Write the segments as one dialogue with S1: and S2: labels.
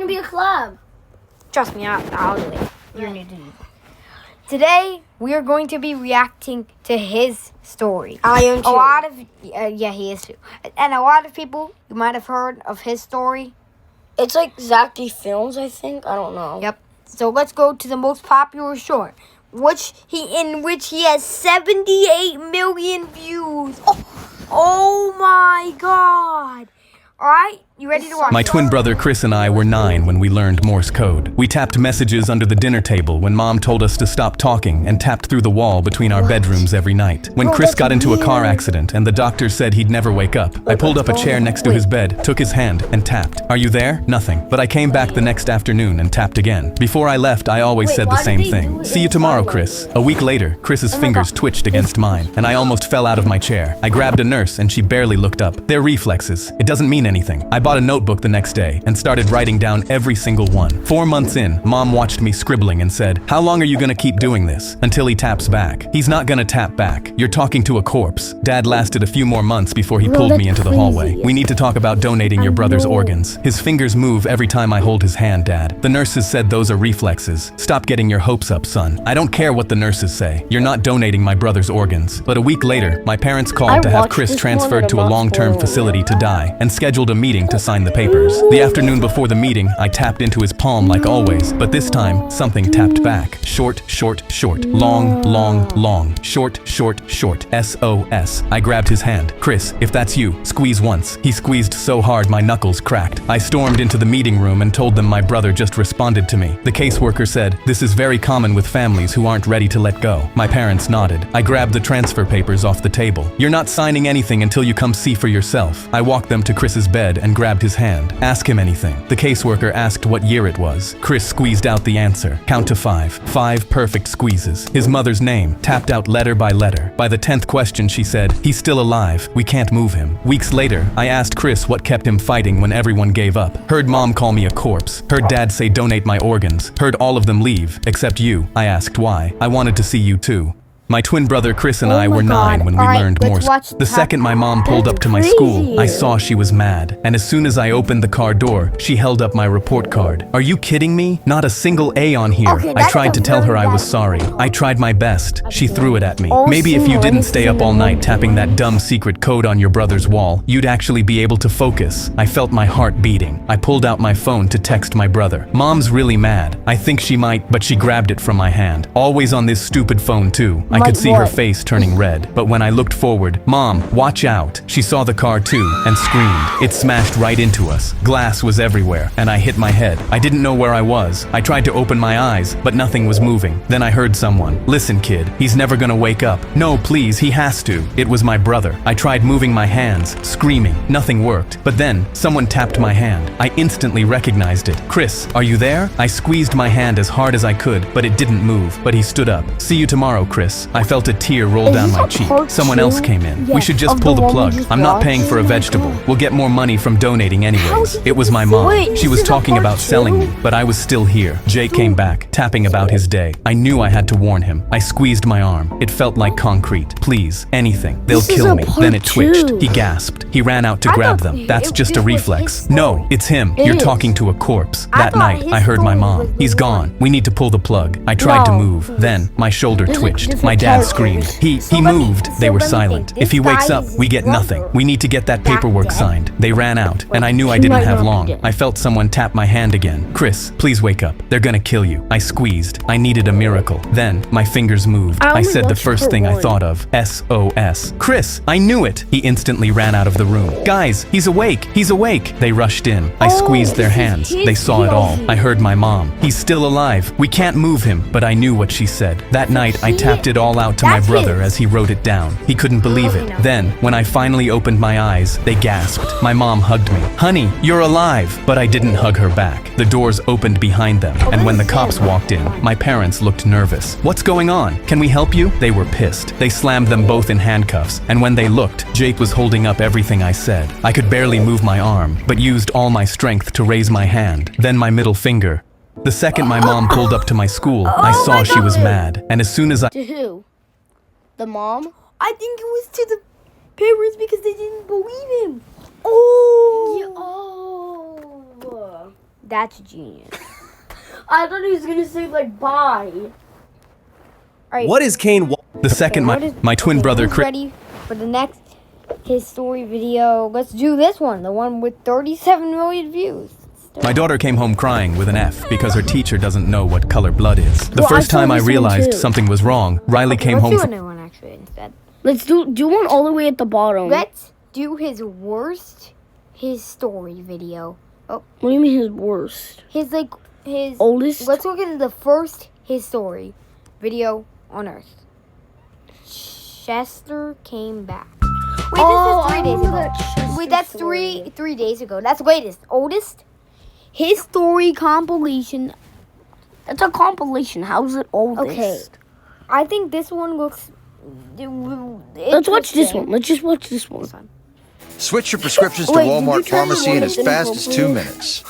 S1: gonna be a collab.
S2: Trust me, I'll do it. You need to do it. Today, we are going to be reacting to his story.
S1: I am too.
S2: A lot of, yeah, he is too. And a lot of people, you might have heard of his story.
S1: It's like Zaki Films, I think. I don't know.
S2: Yep. So let's go to the most popular short, which he has 78 million views. Oh my God. All right, you ready to watch?
S3: My twin brother Chris and I were 9 when we learned Morse code. We tapped messages under the dinner table when Mom told us to stop talking and tapped through the wall between our bedrooms every night. When Chris got into a car accident and the doctor said he'd never wake up, I pulled up a chair next to his bed, took his hand, and tapped. Are you there? Nothing. But I came back the next afternoon and tapped again. Before I left, I always said the same thing. See you tomorrow, Chris. A week later, Chris's fingers twitched against mine, and I almost fell out of my chair. I grabbed a nurse and she barely looked up. They're reflexes. It doesn't mean anything. I bought a notebook the next day and started writing down every single one. 4 months in, Mom watched me scribbling and said, "How long are you gonna keep doing this? Until he taps back." He's not gonna tap back. You're talking to a corpse. Dad lasted a few more months before he pulled me into the hallway. We need to talk about donating your brother's organs. His fingers move every time I hold his hand, Dad. The nurses said those are reflexes. Stop getting your hopes up, son. I don't care what the nurses say. You're not donating my brother's organs. But a week later, my parents called to have Chris transferred to a long-term facility to die and scheduled a meeting to sign the papers. The afternoon before the meeting, I tapped into his palm like always, but this time, something tapped back. Short, short, short. Long, long, long. Short, short, short. SOS. I grabbed his hand. Chris, if that's you, squeeze once. He squeezed so hard my knuckles cracked. I stormed into the meeting room and told them my brother just responded to me. The caseworker said, "This is very common with families who aren't ready to let go." My parents nodded. I grabbed the transfer papers off the table. "You're not signing anything until you come see for yourself." I walked them to Chris's bed and grabbed his hand. "Ask him anything." The caseworker asked what year it was. Chris squeezed out the answer. Count to 5. 5 perfect squeezes. His mother's name, tapped out letter by letter. By the 10th question, she said, "He's still alive. We can't move him." Weeks later, I asked Chris what kept him fighting when everyone gave up. Heard Mom call me a corpse. Heard Dad say donate my organs. Heard all of them leave, except you. I asked why. I wanted to see you too. My twin brother Chris and I were 9 when we learned Morse. The second my mom pulled up to my school, I saw she was mad. And as soon as I opened the car door, she held up my report card. "Are you kidding me? Not a single A on here." I tried to tell her I was sorry. I tried my best. She threw it at me. "Maybe if you didn't stay up all night tapping that dumb secret code on your brother's wall, you'd actually be able to focus." I felt my heart beating. I pulled out my phone to text my brother. "Mom's really mad. I think she might," but she grabbed it from my hand. Always on this stupid phone too. I could see her face turning red, but when I looked forward, "Mom, watch out." She saw the car too and screamed. It smashed right into us. Glass was everywhere, and I hit my head. I didn't know where I was. I tried to open my eyes, but nothing was moving. Then I heard someone, "Listen, kid, he's never gonna wake up." "No, please, he has to." It was my brother. I tried moving my hands, screaming. Nothing worked. But then, someone tapped my hand. I instantly recognized it. "Chris, are you there?" I squeezed my hand as hard as I could, but it didn't move. But he stood up. "See you tomorrow, Chris." I felt a tear roll down my cheek. Someone else came in. "We should just pull the plug. I'm not paying for a vegetable. We'll get more money from donating anyways." It was my mom. She was talking about selling me, but I was still here. Jake came back, tapping about his day. I knew I had to warn him. I squeezed my arm. It felt like concrete. "Please, anything. They'll kill me." Then it twitched. He gasped. He ran out to grab them. "That's just a reflex." "No, it's him. You're talking to a corpse." That night, I heard my mom. "He's gone. We need to pull the plug." I tried to move. Then, my shoulder twitched. My dad screamed. He moved." They were silent. "If he wakes up, we get nothing. We need to get that paperwork signed." They ran out, and I knew I didn't have long. I felt someone tap my hand again. "Chris, please wake up. They're gonna kill you." I squeezed. I needed a miracle. Then, my fingers moved. I said the first thing I thought of. SOS. "Chris, I knew it!" He instantly ran out of the room. "Guys, he's awake! He's awake!" They rushed in. I squeezed their hands. They saw it all. I heard my mom. "He's still alive. We can't move him." But I knew what she said. That night, I tapped it all out to my brother as he wrote it down. He couldn't believe it. Then, when I finally opened my eyes, they gasped. My mom hugged me. "Honey, you're alive!" But I didn't hug her back. The doors opened behind them, and when the cops walked in, my parents looked nervous. "What's going on? Can we help you?" They were pissed. They slammed them both in handcuffs, and when they looked, Jake was holding up everything I said. I could barely move my arm, but used all my strength to raise my hand, then my middle finger. The second my mom pulled up to my school, I saw she was mad, and as soon as I—
S1: To who? The mom?
S2: I think it was to the parents because they didn't believe him. Oh!
S1: Yeah, oh.
S2: That's genius.
S1: I thought he was gonna say like bye.
S2: Alright.
S3: What is Kane? The second, my twin brother
S2: who's
S3: Chris.
S2: ready for the next his story video? Let's do this one, the one with 37 million views.
S3: My daughter came home crying with an F because her teacher doesn't know what color blood is. The
S1: Well,
S3: first
S1: I saw
S3: time I
S1: this one
S3: realized
S1: too.
S3: something was wrong, Riley came
S2: Let's
S3: home
S2: do
S3: from.
S2: another one actually instead.
S1: Let's do one all the way at the bottom.
S2: Let's do his worst his story video.
S1: What do you mean his worst?
S2: His
S1: Oldest?
S2: Let's look at the first his story video on Earth. Chester came back. Wait,
S1: Oh,
S2: this is 3
S1: I
S2: days
S1: remember
S2: ago.
S1: that Chester
S2: Wait, that's
S1: story.
S2: three days ago. That's latest. Oldest?
S1: His story compilation. It's a compilation. How's it oldest?
S2: Okay. I think this one looks.
S1: Let's watch this one. Let's just watch this one.
S4: Switch your prescriptions to
S1: Wait, did you
S4: Walmart
S1: turn
S4: Pharmacy
S1: the
S4: in as
S1: one
S4: fast
S1: that's
S4: as
S1: in
S4: 2
S1: the
S4: minutes.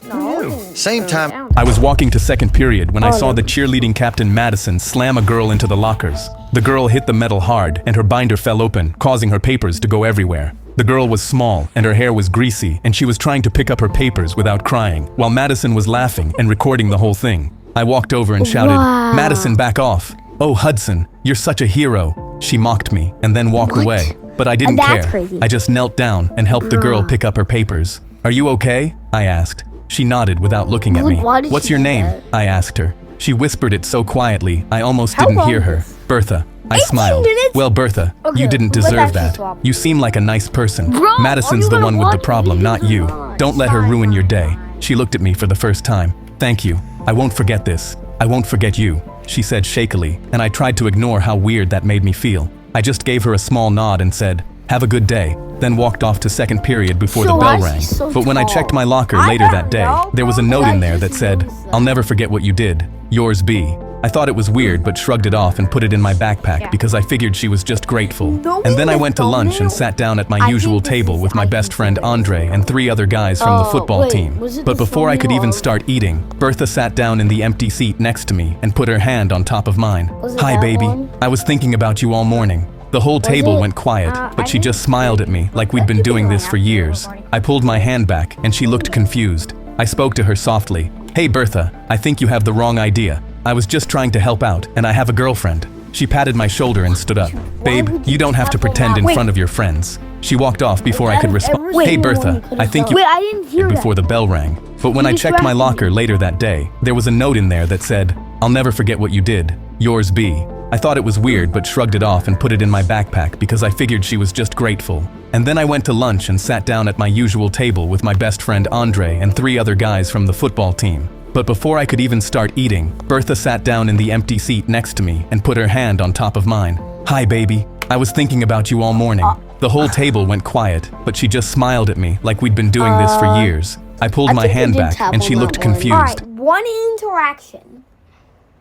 S2: No.
S4: Same time.
S3: I was walking to second period when I saw
S1: no.
S3: the cheerleading captain Madison slam a girl into the lockers. The girl hit the metal hard and her binder fell open, causing her papers to go everywhere. The girl was small and her hair was greasy and she was trying to pick up her papers without crying, while Madison was laughing and recording the whole thing. I walked over and shouted,
S1: Wow.
S3: "Madison, back off. Oh, Hudson, you're such a hero." She mocked me and then walked away. But I didn't
S2: That's
S3: care.
S2: crazy.
S3: I just knelt down and helped the girl pick up her papers. "Are you okay?" I asked. She nodded without looking at
S1: Like,
S3: me.
S1: why did
S3: "What's
S1: she
S3: your
S1: do
S3: name?"
S1: that?
S3: I asked her. She whispered it so quietly, I almost
S1: How
S3: didn't
S1: long
S3: hear her.
S1: is-
S3: "Bertha." I
S1: 18
S3: smiled.
S1: minutes?
S3: "Well, Bertha,
S1: Okay,
S3: you didn't
S2: let's
S3: deserve
S2: actually
S3: that.
S2: swap.
S3: You seem like a nice person.
S1: Bro,
S3: Madison's
S1: are you
S3: the
S1: gonna
S3: one with the
S1: watch
S3: problem, not
S1: videos
S3: you.
S1: or not?
S3: Don't let her ruin your day." She looked at me for the first time. "Thank you. I won't forget this. I won't forget you," she said shakily, and I tried to ignore how weird that made me feel. I just gave her a small nod and said, "Have a good day," then walked off to second period before
S1: So
S3: the
S1: why
S3: bell
S1: is he
S3: rang.
S1: so
S3: But when I
S1: tall?
S3: checked my locker
S2: I
S3: later
S2: don't
S3: that day,
S2: know,
S3: there was a
S2: bro.
S3: note in
S1: I
S3: there that
S1: just
S3: said,
S1: noticed that.
S3: "I'll never forget what you did. Yours B." I thought it was weird but shrugged it off and put it in my backpack
S2: Yeah.
S3: because I figured she was just grateful.
S2: No,
S3: And then I
S2: the
S3: went to lunch and
S2: thumbnail?
S3: sat down at my
S2: I
S3: usual
S2: think this
S3: table
S2: is-
S3: with my
S2: I
S3: best
S2: think
S3: friend
S2: this is
S3: Andre and 3 other guys from the
S1: Oh,
S3: football
S1: wait,
S3: team.
S1: was it
S3: But
S1: the
S3: before I could
S1: thumbnail
S3: even
S1: of-
S3: start eating, Bertha sat down in the empty seat next to me and put her hand on top of mine.
S1: Was it
S3: "Hi,
S1: that
S3: baby.
S1: one?
S3: I was thinking about you all morning." The whole table
S1: it?
S3: went quiet,
S2: I
S3: but she
S2: think
S3: just smiled at me like we'd been doing this for years. I pulled my hand back and she looked confused. I spoke to her softly. "Hey, Bertha, I think you have the wrong idea. I was just trying to help out and I have a girlfriend." She patted my shoulder and stood up. "Babe, you don't have to pretend in front of your friends." She walked off before I could respond.
S1: Wait.
S3: "Hey, Bertha, I think you..."
S1: Wait, I didn't hear that.
S3: before the bell rang. But when I checked my locker later that day, there was a note in there that said, "I'll never forget what you did. Yours B." I thought it was weird but shrugged it off and put it in my backpack because I figured she was just grateful. And then I went to lunch and sat down at my usual table with my best friend Andre and 3 other guys from the football team. But before I could even start eating, Bertha sat down in the empty seat next to me and put her hand on top of mine. "Hi, baby. I was thinking about you all morning." The whole table went quiet, but she just smiled at me like we'd been doing this for years. I pulled
S1: I
S3: my
S1: think we
S3: hand
S1: did
S3: back
S1: tap
S3: and
S1: on
S3: she
S1: that
S3: looked
S1: one.
S3: confused.
S2: Alright, one interaction.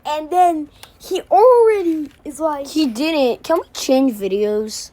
S2: And then he already is like,
S1: He didn't. Can we change videos?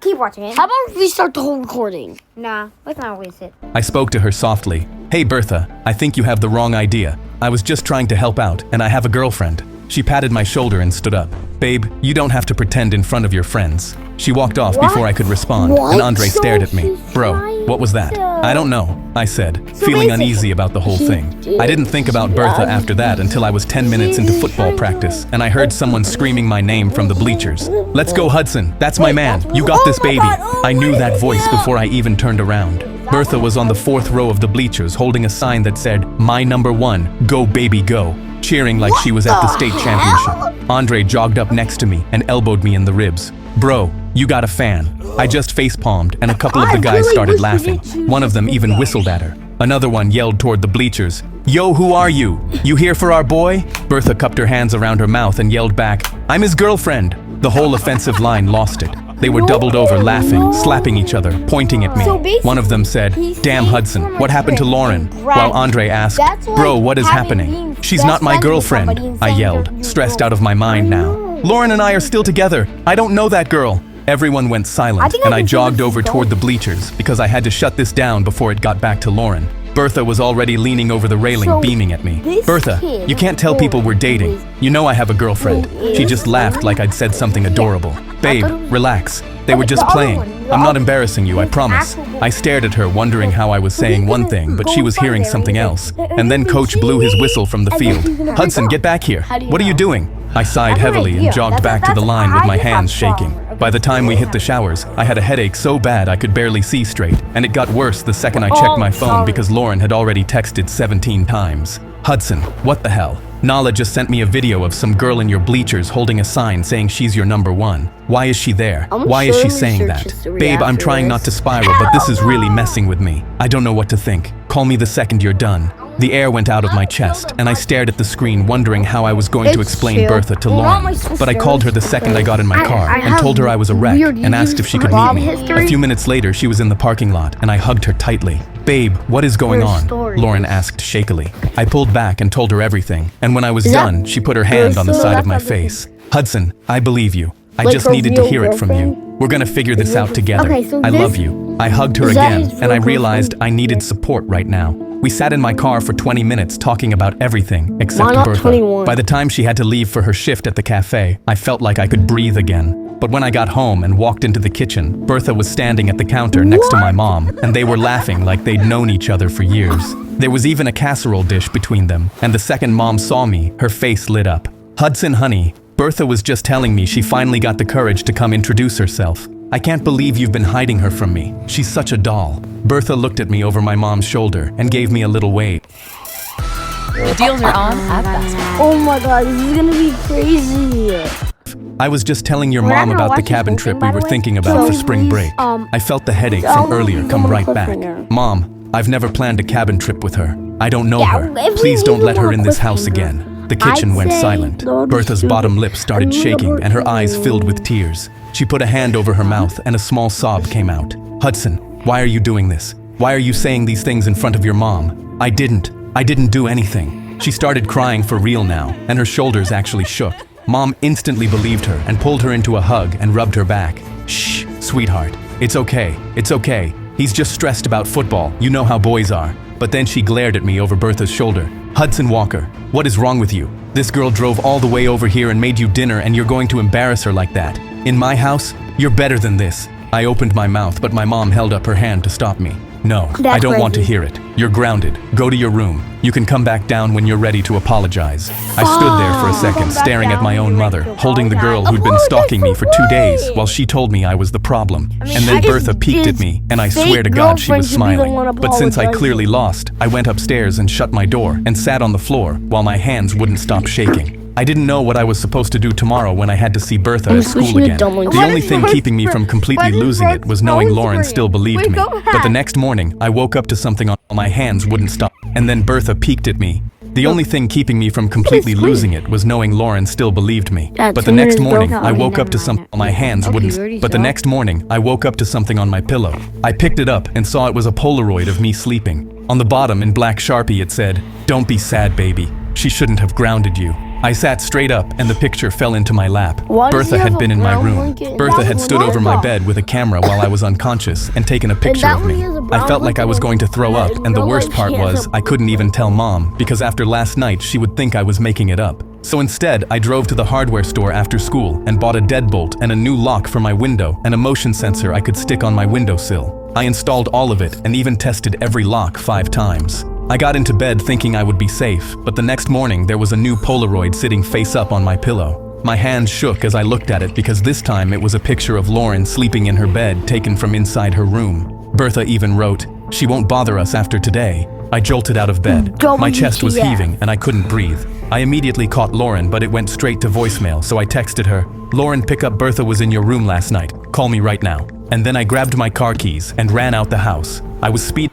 S2: keep watching it.
S1: How about if we start the whole recording?
S2: Nah, let's not waste it.
S3: I spoke to her softly. "Hey, Bertha, I think you have the wrong idea. I was just trying to help out and I have a girlfriend." She patted my shoulder and stood up. "Babe, you don't have to pretend in front of your friends." She walked off before I could respond, and Andre
S1: So
S3: stared at me.
S2: she's
S3: "Bro,
S2: trying
S3: what was that?"
S2: to-
S3: "I don't know," I said, feeling
S2: basically,
S3: uneasy about the whole thing. I didn't think about Bertha after that until I was 10 minutes into football practice, and I heard someone screaming my name from the bleachers. "Let's go, Hudson. That's my man. You got this,
S2: Oh my
S3: baby."
S2: God, oh
S3: I knew
S2: my
S3: that voice
S2: God.
S3: before I even turned around. Bertha was on the 4th row of the bleachers holding a sign that said, "My number 1, go baby go," cheering like she was at the state championship. Andre jogged up next to me and elbowed me in the ribs. "Bro, you got a fan." I just facepalmed and a couple of the guys started laughing. One of them even whistled at her. Another one yelled toward the bleachers, "Yo, who are you? You here for our boy?" Bertha cupped her hands around her mouth and yelled back, "I'm his girlfriend." The whole offensive line lost it. They were doubled over laughing, slapping each other, pointing at me.
S2: So basically,
S3: One of them said,
S2: he's
S3: "Damn,
S2: saying
S3: Hudson,
S2: for my
S3: what happened to
S2: friend
S3: Lauren?"
S2: and
S3: While
S2: bragging.
S3: Andre asked,
S2: That's like
S3: "Bro, what is
S2: having
S3: happening?
S2: being
S3: She's
S2: best
S3: not my
S2: friends with
S3: girlfriend,"
S2: somebody and
S3: I
S2: saying
S3: yelled,
S2: you're your
S3: stressed out of my mind now. "Lauren and I are still together. I don't know that girl." Everyone went
S2: I
S3: silent,
S2: think I
S3: and I
S2: can see
S3: jogged
S2: this
S3: over
S2: is
S3: toward the
S2: going.
S3: bleachers because I had to shut this down before it got back to Lauren. Bertha was already leaning over the railing,
S1: So,
S3: beaming at me.
S1: this
S3: Bertha,
S1: kid,
S3: you can't tell people we're dating. You know I have a girlfriend. She just laughed like I'd said something adorable. Babe, relax. They were just
S1: The other
S3: playing.
S1: one, the
S3: I'm not
S1: other-
S3: embarrassing you, I promise. I stared at her, wondering how I was saying one thing, but she was hearing something else. And then Coach blew his whistle from the field. Hudson, get back here. What are you doing? I sighed heavily and jogged back to the line with my hands shaking. By the time we hit the showers, I had a headache so bad I could barely see straight, and it got worse the second I checked my phone because Lauren had already texted 17 times. Hudson, what the hell? Nala just sent me a video of some girl in your bleachers holding a sign saying she's your number one. Why is she there?
S1: I'm
S3: Why is
S1: sure
S3: she
S1: we
S3: saying
S1: search
S3: that?
S1: history
S3: Babe, I'm
S1: after
S3: trying
S1: this.
S3: not to spiral, but this is really messing with me. I don't know what to think. Call me the second you're done. The air went out of my chest, and I stared at the screen wondering how I was going to
S1: It's
S3: explain
S1: chill.
S3: Bertha to
S1: Well, not my
S3: Lauren. But I called her the second I got in my
S1: I-
S3: car
S1: I
S3: and
S1: have
S3: told her I was a wreck
S1: weird
S3: and asked if she could
S1: Bob
S3: meet me.
S1: history.
S3: A few minutes later, she was in the parking lot, and I hugged her tightly. Babe, what is going
S1: Her
S3: on?
S1: story.
S3: Lauren asked shakily. I pulled back and told her everything, and when I was
S1: Is that
S3: done, she put her hand on the
S1: so
S3: side of my
S1: that's everything?
S3: face. Hudson, I believe you. I
S1: Like
S3: just
S1: her
S3: needed to
S1: real
S3: hear it from you.
S1: girlfriend?
S3: We're gonna figure this out together.
S1: Okay, so
S3: I
S1: this-
S3: love you. I hugged her
S1: Is that
S3: again,
S1: his
S3: and I
S1: real
S3: realized
S1: girlfriend?
S3: I needed support right now. We sat in my car for 20 minutes talking about everything except
S1: Why not
S3: Bertha.
S1: 21?
S3: By the time she had to leave for her shift at the cafe, I felt like I could breathe again. But when I got home and walked into the kitchen, Bertha was standing at the counter next to my mom, and they were laughing like they'd known each other for years. There was even a casserole dish between them, and the second Mom saw me, her face lit up. Hudson, honey, Bertha was just telling me she finally got the courage to come introduce herself. I can't believe you've been hiding her from me. She's such a doll. Bertha looked at me over my mom's shoulder and gave me a little wave.
S5: Deals are on at Best Buy.
S1: Oh my god, this is gonna be crazy.
S3: I was just telling your
S1: We're not
S3: mom
S1: gonna
S3: about the
S1: watch this
S3: cabin
S1: whole
S3: trip
S1: thing,
S3: we
S1: by the
S3: were
S1: way.
S3: thinking about for
S1: So
S3: spring break.
S1: please,
S3: I felt the headache
S1: so
S3: from earlier
S1: I'm
S3: come
S1: on a
S3: right back.
S1: cliffhanger.
S3: Mom, I've never planned a cabin trip with her. I don't know
S1: Yeah,
S3: her.
S1: if we
S3: Please don't
S1: even
S3: let her
S1: want a
S3: in this house
S1: cliffhanger,
S3: again. The kitchen
S1: I'd
S3: went
S1: say
S3: silent.
S1: go to
S3: Bertha's
S1: sleep
S3: bottom lip started
S1: and
S3: shaking and her eyes
S1: remember
S3: filled with
S1: to-
S3: tears. She put a hand over her mouth and a small sob came out. Hudson, why are you doing this? Why are you saying these things in front of your mom? I didn't do anything. She started crying for real now, and her shoulders actually shook. Mom instantly believed her and pulled her into a hug and rubbed her back. Shh, sweetheart. It's okay. It's okay. He's just stressed about football. You know how boys are. But then she glared at me over Bertha's shoulder. Hudson Walker, what is wrong with you? This girl drove all the way over here and made you dinner and you're going to embarrass her like that. In my house? You're better than this. I opened my mouth, but my mom held up her hand to stop me. No, I
S1: That's
S3: don't want to
S1: crazy.
S3: hear it. You're grounded. Go to your room. You can come back down when you're ready to apologize. I stood there for a second, staring at my own mother, holding the girl who'd been stalking me for 2 days while she told me I was the problem. And then
S1: she
S3: Bertha
S1: just
S3: peeked at
S1: did
S3: me, and I
S1: fake
S3: swear to God she was
S1: girlfriend should be the
S3: smiling.
S1: one
S3: But since I
S1: apologizing.
S3: clearly lost, I went upstairs and shut my door and sat on the floor while my hands wouldn't stop shaking. I didn't know what I was supposed to do tomorrow when I had to see Bertha
S1: I'm
S3: at school
S1: switching to
S3: again.
S1: dumpling.
S3: The
S1: What
S3: only
S1: is
S3: thing
S1: Bert's
S3: keeping me from completely
S1: what is
S3: losing it
S1: Bert's
S3: was knowing
S1: phone
S3: Lauren
S1: screen?
S3: still believed
S1: Wait,
S3: me.
S1: go
S3: But the
S1: back.
S3: next morning, I woke up to something on my hands wouldn't stop. And then Bertha peeked at me. The only thing keeping me from completely
S1: Please.
S3: losing it was knowing Lauren still believed me.
S1: Yeah,
S3: But the
S1: 2
S3: next
S1: minutes
S3: morning,
S1: broke out.
S3: I
S1: Okay,
S3: woke up to
S1: never
S3: something
S1: mind.
S3: on my hands
S1: Okay,
S3: wouldn't.
S1: you already
S3: But the
S1: saw.
S3: next morning, I woke up to something on my pillow. I picked it up and saw it was a Polaroid of me sleeping. On the bottom, in black Sharpie, it said, "Don't be sad, baby. She shouldn't have grounded you." I sat straight up and the picture fell into my lap.
S1: Why does
S3: Bertha
S1: he
S3: had
S1: have
S3: been
S1: a
S3: in my
S1: brown
S3: room.
S1: blanket?
S3: Bertha
S1: That
S3: had
S1: was
S3: stood over my
S1: wonderful.
S3: bed with a camera while I was unconscious and taken a picture
S1: that
S3: of
S1: one
S3: me.
S1: he has a
S3: I
S1: brown
S3: felt like I was
S1: blanket
S3: going to throw up,
S1: in
S3: and the
S1: real
S3: worst
S1: life
S3: part
S1: he has
S3: was
S1: a-
S3: I couldn't even tell Mom because after last night she would think I was making it up. So instead, I drove to the hardware store after school and bought a deadbolt and a new lock for my window and a motion sensor I could stick on my windowsill. I installed all of it and even tested every lock 5 times. I got into bed thinking I would be safe, but the next morning there was a new Polaroid sitting face up on my pillow. My hands shook as I looked at it because this time it was a picture of Lauren sleeping in her bed taken from inside her room. Bertha even wrote, "She won't bother us after today." I jolted out of bed. My chest was
S1: WTF.
S3: heaving and I couldn't breathe. I immediately caught Lauren, but it went straight to voicemail, so I texted her, "Lauren, pick up Bertha was in your room last night. Call me right now." And then I grabbed my car keys and ran out the house. I was speeding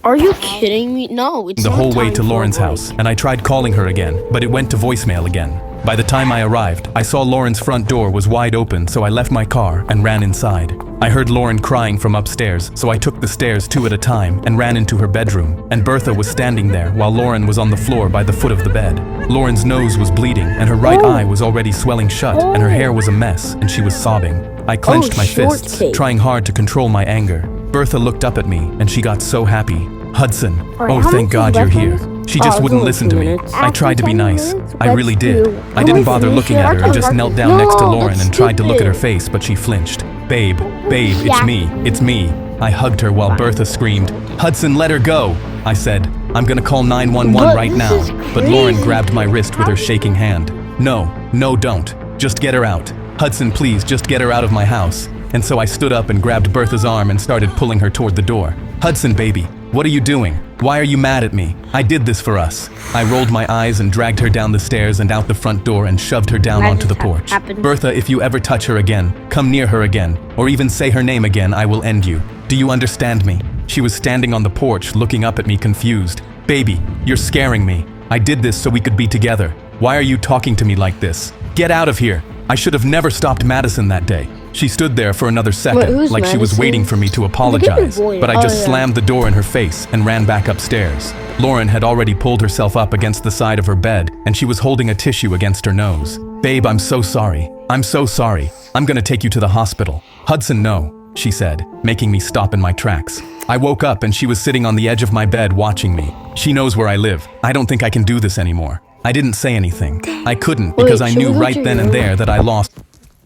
S1: Are you kidding me? No, it's
S3: the
S1: not
S3: whole way
S1: time
S3: to
S1: for a
S3: Lauren's
S1: break.
S3: house, and I tried calling her again, but it went to voicemail again. By the time I arrived, I saw Lauren's front door was wide open, so I left my car and ran inside. I heard Lauren crying from upstairs, so I took the stairs 2 at a time and ran into her bedroom, and Bertha was standing there while Lauren was on the floor by the foot of the bed. Lauren's nose was bleeding, and her right eye was already swelling shut, and her hair was a mess, and she was sobbing. I clenched my fists,
S1: shortcake.
S3: trying hard to control my anger. Bertha looked up at me, and she got so happy. Hudson.
S1: Alright,
S3: Oh,
S1: how
S3: thank
S1: much
S3: God
S1: is
S3: you're
S1: left
S3: here.
S1: on this?
S3: She just
S1: Oh,
S3: wouldn't
S1: it's
S3: listen to
S1: only
S3: me.
S1: 2 minutes.
S3: I tried to be
S1: After 10
S3: nice.
S1: minutes,
S3: I really
S1: let's
S3: did.
S1: do-
S3: I didn't
S1: Can we
S3: bother
S1: finish
S3: looking
S1: it?
S3: at her and just knelt down next to Lauren and tried to look at her
S1: stupid.
S3: face, but she flinched. Babe, it's
S1: Yeah.
S3: me. It's me. I hugged her while Bertha screamed, Hudson, let her go. I said, I'm gonna call 911
S1: But
S3: right
S1: this
S3: now.
S1: is
S3: But Lauren
S1: crazy.
S3: grabbed my wrist with her shaking hand. No, don't. Just get her out. Hudson, please, just get her out of my house. And so I stood up and grabbed Bertha's arm and started pulling her toward the door. Hudson, baby, what are you doing? Why are you mad at me? I did this for us. I rolled my eyes and dragged her down the stairs and out the front door and shoved her down
S1: That
S3: onto the
S1: just
S3: porch.
S1: happened.
S3: Bertha, if you ever touch her again, come near her again, or even say her name again, I will end you. Do you understand me? She was standing on the porch looking up at me confused. Baby, you're scaring me. I did this so we could be together. Why are you talking to me like this? Get out of here. I should have never stopped Madison that day. She stood there for another second,
S1: who's
S3: like she was
S1: Madison?
S3: waiting for me to apologize,
S1: boy.
S3: but I
S1: Oh,
S3: just
S1: yeah.
S3: slammed the door in her face and ran back upstairs. Lauren had already pulled herself up against the side of her bed, and she was holding a tissue against her nose. Babe, I'm so sorry. I'm so sorry. I'm gonna take you to the hospital. Hudson, no, she said, making me stop in my tracks. I woke up and she was sitting on the edge of my bed watching me. She knows where I live. I don't think I can do this anymore. I didn't say anything. I couldn't because I
S1: should
S3: knew
S1: we go
S3: right
S1: to
S3: then
S1: your
S3: and
S1: room?
S3: there that I lost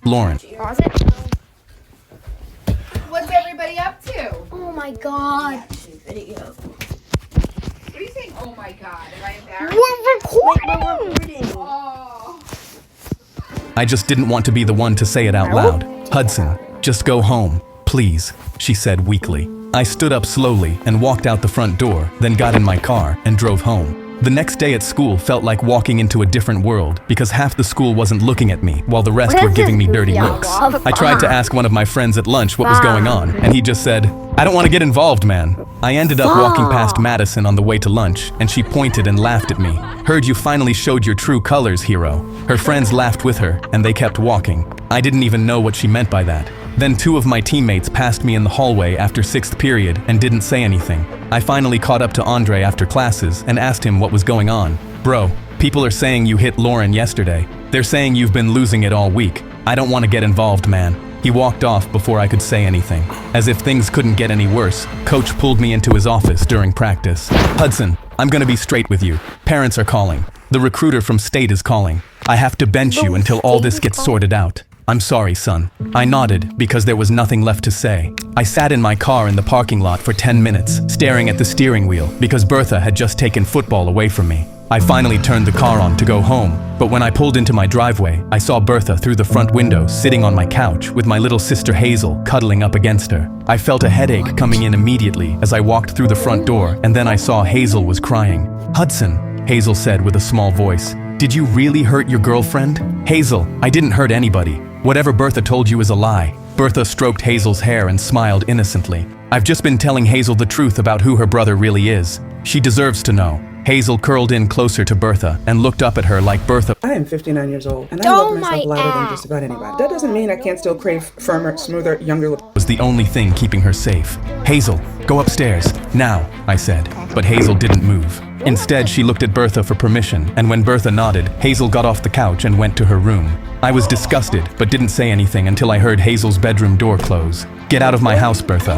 S3: Lauren.
S6: What's everybody up to?
S1: Oh my god.
S6: What are you saying? Oh my god, am I embarrassed?
S1: We're recording.
S6: Oh.
S3: I just didn't want to be the one to say it out loud. Hudson, just go home, please, she said weakly. I stood up slowly and walked out the front door, then got in my car and drove home. The next day at school felt like walking into a different world because half the school wasn't looking at me while the rest were giving me dirty looks. I tried to ask one of my friends at lunch what was going on, and he just said, I don't want to get involved, man. I ended up walking past Madison on the way to lunch, and she pointed and laughed at me. Heard you finally showed your true colors, hero. Her friends laughed with her, and they kept walking. I didn't even know what she meant by that. Then 2 of my teammates passed me in the hallway after 6th period and didn't say anything. I finally caught up to Andre after classes and asked him what was going on. Bro, people are saying you hit Lauren yesterday. They're saying you've been losing it all week. I don't want to get involved, man. He walked off before I could say anything. As if things couldn't get any worse, Coach pulled me into his office during practice. Hudson, I'm gonna be straight with you. Parents are calling. The recruiter from state is calling. I have to bench you until all this gets sorted out. I'm sorry, son. I nodded because there was nothing left to say. I sat in my car in the parking lot for 10 minutes, staring at the steering wheel because Bertha had just taken football away from me. I finally turned the car on to go home, but when I pulled into my driveway, I saw Bertha through the front window sitting on my couch with my little sister Hazel cuddling up against her. I felt a headache coming in immediately as I walked through the front door, and then I saw Hazel was crying. Hudson, Hazel said with a small voice. Did you really hurt your girlfriend? Hazel, I didn't hurt anybody. Whatever Bertha told you is a lie. Bertha stroked Hazel's hair and smiled innocently. I've just been telling Hazel the truth about who her brother really is. She deserves to know. Hazel curled in closer to Bertha and looked up at her like Bertha
S7: I am 59 years old, and I
S1: Oh
S7: love myself
S1: my
S7: louder than
S1: ass.
S7: just about anybody. That doesn't mean I can't still crave firmer, smoother, younger looks.
S3: was the only thing keeping her safe. Hazel, go upstairs, now, I said. But Hazel didn't move. Instead, she looked at Bertha for permission, and when Bertha nodded, Hazel got off the couch and went to her room. I was disgusted, but didn't say anything until I heard Hazel's bedroom door close. Get out of my house, Bertha.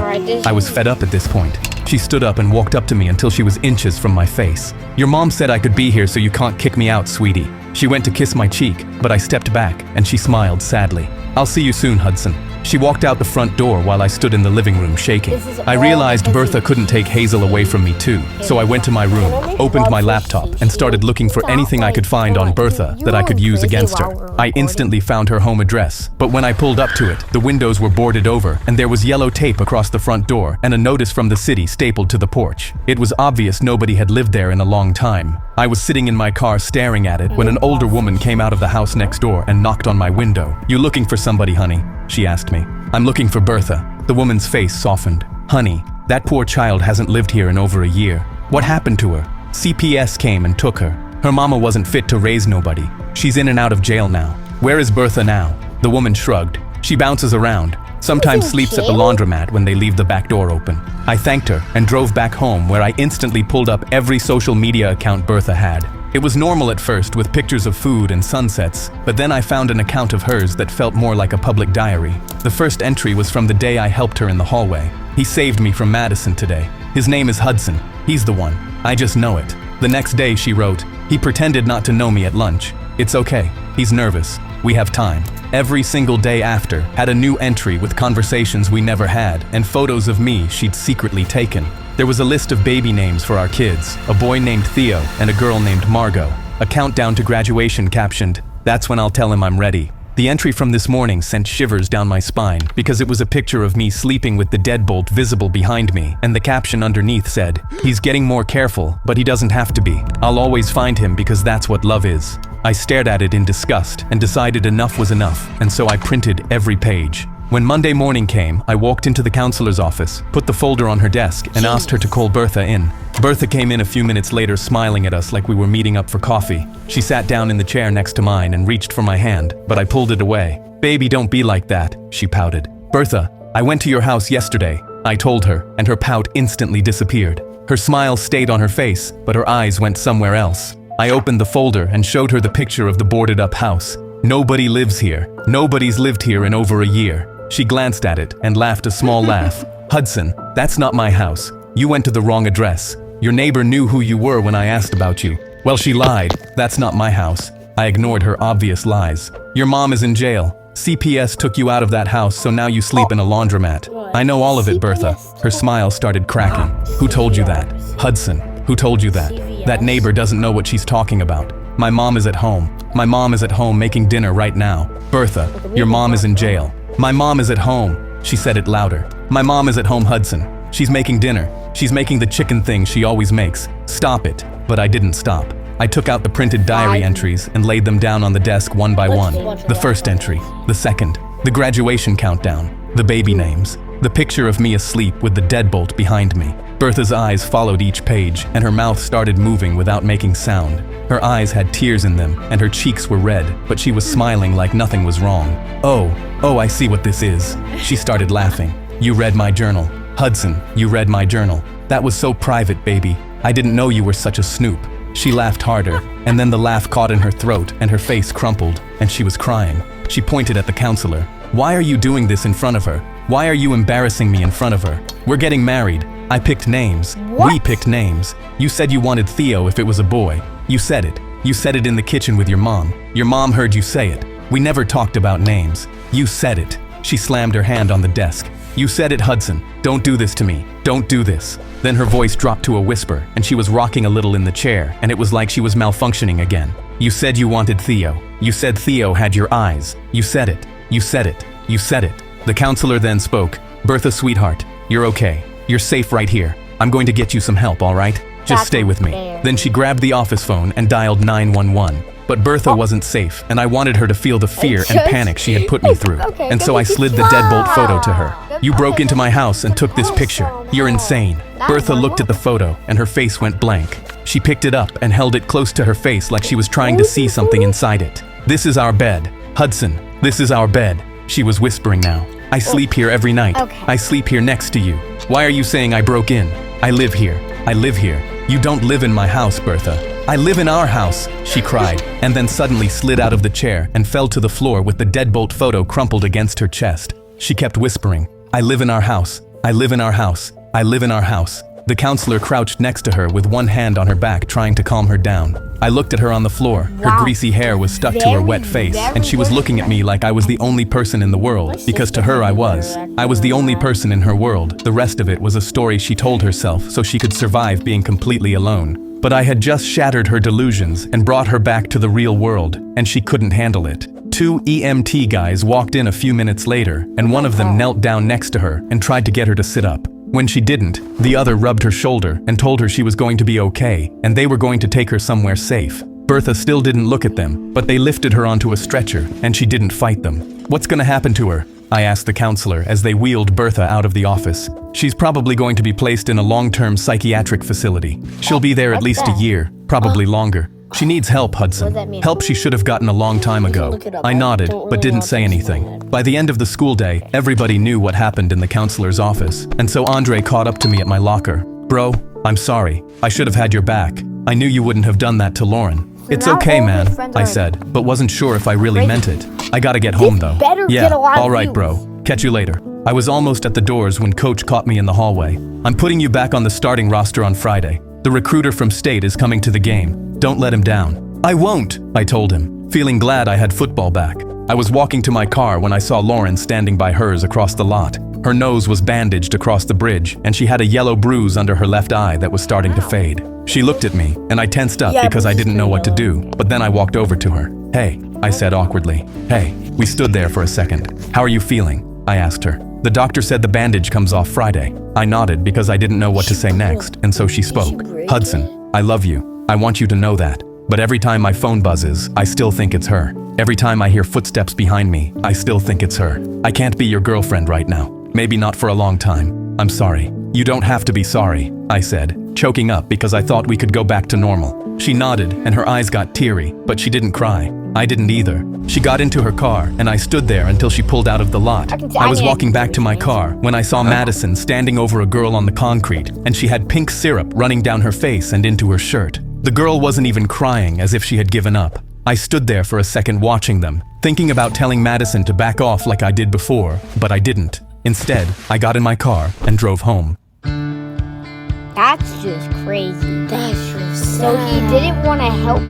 S3: I was fed up at this point. She stood up and walked up to me until she was inches from my face. Your mom said I could be here so you can't kick me out, sweetie. She went to kiss my cheek, but I stepped back, and she smiled sadly. I'll see you soon, Hudson. She walked out the front door while I stood in the living room shaking. I realized Bertha couldn't take Hazel away from me too, so I went to my room, opened my laptop, and started looking for anything I could find on Bertha that I could use against her. I instantly found her home address, but when I pulled up to it, the windows were boarded over, and there was yellow tape across the front door and a notice from the city stapled to the porch. It was obvious nobody had lived there in a long time. I was sitting in my car staring at it when an older woman came out of the house next door and knocked on my window. You looking for somebody, honey? She asked me. I'm looking for Bertha. The woman's face softened. Honey, that poor child hasn't lived here in over a year. What happened to her? CPS came and took her. Her mama wasn't fit to raise nobody. She's in and out of jail now. Where is Bertha now? The woman shrugged. She bounces around. Sometimes sleeps at the laundromat when they leave the back door open. I thanked her and drove back home where I instantly pulled up every social media account Bertha had. It was normal at first with pictures of food and sunsets, but then I found an account of hers that felt more like a public diary. The first entry was from the day I helped her in the hallway. He saved me from Madison today. His name is Hudson. He's the one. I just know it. The next day she wrote, he pretended not to know me at lunch. It's okay. He's nervous. We have time. Every single day after had a new entry with conversations we never had and photos of me she'd secretly taken. There was a list of baby names for our kids, a boy named Theo and a girl named Margot. A countdown to graduation captioned, "That's when I'll tell him I'm ready." The entry from this morning sent shivers down my spine because it was a picture of me sleeping with the deadbolt visible behind me, and the caption underneath said, "He's getting more careful, but he doesn't have to be. I'll always find him because that's what love is." I stared at it in disgust and decided enough was enough, and so I printed every page. When Monday morning came, I walked into the counselor's office, put the folder on her desk, and asked her to call Bertha in. Bertha came in a few minutes later smiling at us like we were meeting up for coffee. She sat down in the chair next to mine and reached for my hand, but I pulled it away. "Baby, don't be like that," she pouted. "Bertha, I went to your house yesterday," I told her, and her pout instantly disappeared. Her smile stayed on her face, but her eyes went somewhere else. I opened the folder and showed her the picture of the boarded-up house. "Nobody lives here. Nobody's lived here in over a year." She glanced at it and laughed a small laugh. "Hudson, that's not my house. You went to the wrong address. Your neighbor knew who you were when I asked about you." "Well, she lied. That's not my house." I ignored her obvious lies. "Your mom is in jail. CPS took you out of that house, so now you sleep in a laundromat." "I know all of it, Bertha." Her smile started cracking. "Who told you that?" "Hudson. Who told you that?" "That neighbor doesn't know what she's talking about. My mom is at home. My mom is at home making dinner right now." "Bertha, your mom is in jail." "My mom is at home." She said it louder. "My mom is at home, Hudson. She's making dinner. She's making the chicken thing she always makes. Stop it." But I didn't stop. I took out the printed diary entries and laid them down on the desk one by one. The first entry, the second, the graduation countdown, the baby names, the picture of me asleep with the deadbolt behind me. Bertha's eyes followed each page, and her mouth started moving without making sound. Her eyes had tears in them, and her cheeks were red, but she was smiling like nothing was wrong. Oh, I see what this is." She started laughing. "You read my journal. Hudson, you read my journal. That was so private, baby. I didn't know you were such a snoop." She laughed harder, and then the laugh caught in her throat, and her face crumpled, and she was crying. She pointed at the counselor. "Why are you doing this in front of her? Why are you embarrassing me in front of her? We're getting married. I picked names. We picked names. You said you wanted Theo if it was a boy. You said it. You said it in the kitchen with your mom. Your mom heard you say it. We never talked about names. You said it." She slammed her hand on the desk. "You said it, Hudson. Don't do this to me. Don't do this." Then her voice dropped to a whisper, and she was rocking a little in the chair, and it was like she was malfunctioning again. "You said you wanted Theo. You said Theo had your eyes. You said it. You said it. You said it." The counselor then spoke. "Bertha, sweetheart, you're okay. You're safe right here. I'm going to get you some help, all right? Just stay with me." Then she grabbed the office phone and dialed 911. But Bertha wasn't safe, and I wanted her to feel the fear and panic she had put me through. And so I slid the deadbolt photo to her. "You broke into my house and took this picture. You're insane." Bertha looked at the photo, and her face went blank. She picked it up and held it close to her face like she was trying to see something inside it. "This is our bed. Hudson, this is our bed." She was whispering now. "I sleep here every night. I sleep here next to you. Why are you saying I broke in? I live here. I live here. You don't live in my house, Bertha. I live in our house," she cried, and then suddenly slid out of the chair and fell to the floor with the deadbolt photo crumpled against her chest. She kept whispering, "I live in our house. I live in our house. I live in our house." The counselor crouched next to her with one hand on her back trying to calm her down. I looked at her on the floor. Her greasy hair was stuck to her wet face, and she was looking at me like I was the only person in the world, because to her I was. I was the only person in her world. The rest of it was a story she told herself so she could survive being completely alone. But I had just shattered her delusions and brought her back to the real world, and she couldn't handle it. 2 EMT guys walked in a few minutes later, and one of them knelt down next to her and tried to get her to sit up. When she didn't, the other rubbed her shoulder and told her she was going to be okay, and they were going to take her somewhere safe. Bertha still didn't look at them, but they lifted her onto a stretcher, and she didn't fight them. "What's gonna happen to her?" I asked the counselor as they wheeled Bertha out of the office. "She's probably going to be placed in a long-term psychiatric facility. She'll be there at least a year, probably longer. She needs help, Hudson. Help she should have gotten a long time ago." I nodded, but didn't say anything. By the end of the school day, everybody knew what happened in the counselor's office, and so Andre caught up to me at my locker. "Bro, I'm sorry. I should have had your back. I knew you wouldn't have done that to Lauren." "It's okay, man," I said, but wasn't sure if I really meant it. "I gotta get home though." "Yeah, all right, bro. Catch you later." I was almost at the doors when Coach caught me in the hallway. I'm putting you back on the starting roster on Friday. The recruiter from state is coming to the game. Don't let him down. I won't, I told him, feeling glad I had football back. I was walking to my car when I saw Lauren standing by hers across the lot. Her nose was bandaged across the bridge, and she had a yellow bruise under her left eye that was starting to fade. She looked at me, and I tensed up because I didn't know what to do, but then I walked over to her. Hey, I said awkwardly. Hey, we stood there for a second. How are you feeling? I asked her. The doctor said the bandage comes off Friday. I nodded because I didn't know what to say next, and so she spoke. Hudson, I love you. I want you to know that. But every time my phone buzzes, I still think it's her. Every time I hear footsteps behind me, I still think it's her. I can't be your girlfriend right now. Maybe not for a long time. I'm sorry. You don't have to be sorry, I said, choking up because I thought we could go back to normal. She nodded and her eyes got teary, but she didn't cry. I didn't either. She got into her car and I stood there until she pulled out of the lot. I was walking back to my car when I saw Madison standing over a girl on the concrete, and she had pink syrup running down her face and into her shirt. The girl wasn't even crying, as if she had given up. I stood there for a second watching them, thinking about telling Madison to back off like I did before, but I didn't. Instead, I got in my car and drove home.
S1: That's just crazy.
S2: That's just
S1: So he didn't want to help